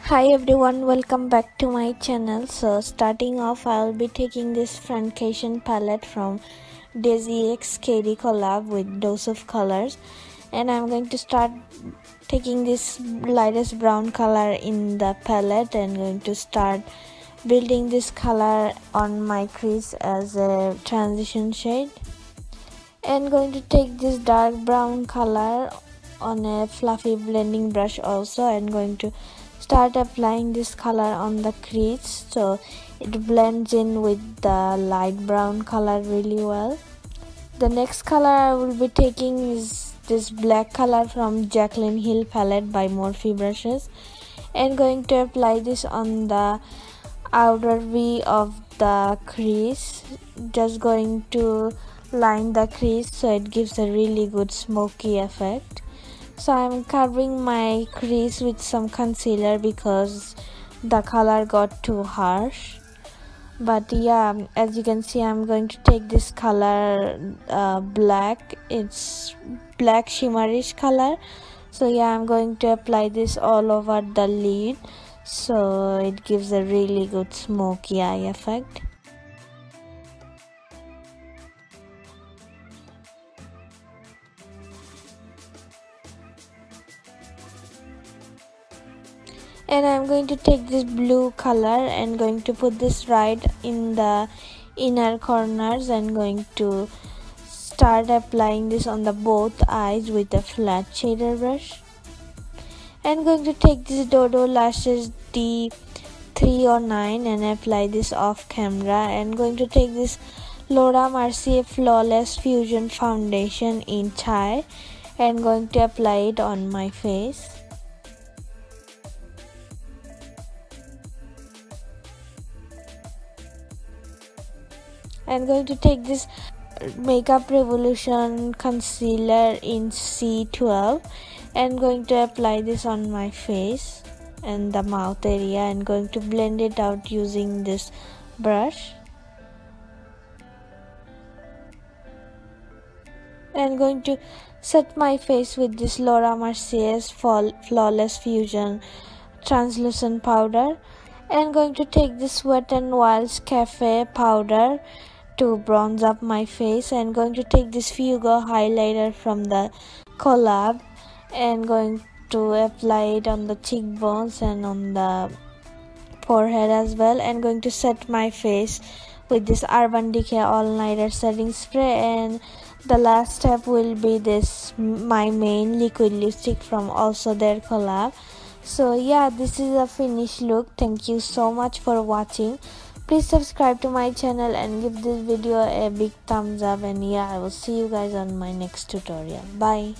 Hi everyone, welcome back to my channel. So starting off, I'll be taking this Friendcation palette from Desi x Katy collab with Dose of Colors, and I'm going to start taking this lightest brown color in the palette and going to start building this color on my crease as a transition shade, and going to take this dark brown color on a fluffy blending brush also, and going to start applying this color on the crease so it blends in with the light brown color really well. The next color I will be taking is this black color from Jaclyn Hill palette by Morphe brushes, and going to apply this on the outer V of the crease, just going to line the crease so it gives a really good smoky effect. So I'm covering my crease with some concealer because the color got too harsh. But yeah, as you can see, I'm going to take this color black. It's black shimmerish color. So yeah, I'm going to apply this all over the lid so it gives a really good smoky eye effect. And I'm going to take this blue color and going to put this right in the inner corners, and going to start applying this on the both eyes with a flat shader brush. And going to take this Dodo lashes D309 and apply this off camera, and going to take this Mercier Flawless Fusion foundation in chai and going to apply it on my face. I'm going to take this Makeup Revolution concealer in C12 and going to apply this on my face and the mouth area, and going to blend it out using this brush. And going to set my face with this Laura Mercier's Flawless Fusion translucent powder, and going to take this Wet n Wild's Cafe powder to bronze up my face, and going to take this Fuego highlighter from the collab and going to apply it on the cheekbones and on the forehead as well, and going to set my face with this Urban Decay all nighter setting spray. And the last step will be this my main liquid lipstick from also their collab. So yeah, this is a finished look. Thank you so much for watching. Please subscribe to my channel and give this video a big thumbs up, and yeah, I will see you guys on my next tutorial. Bye.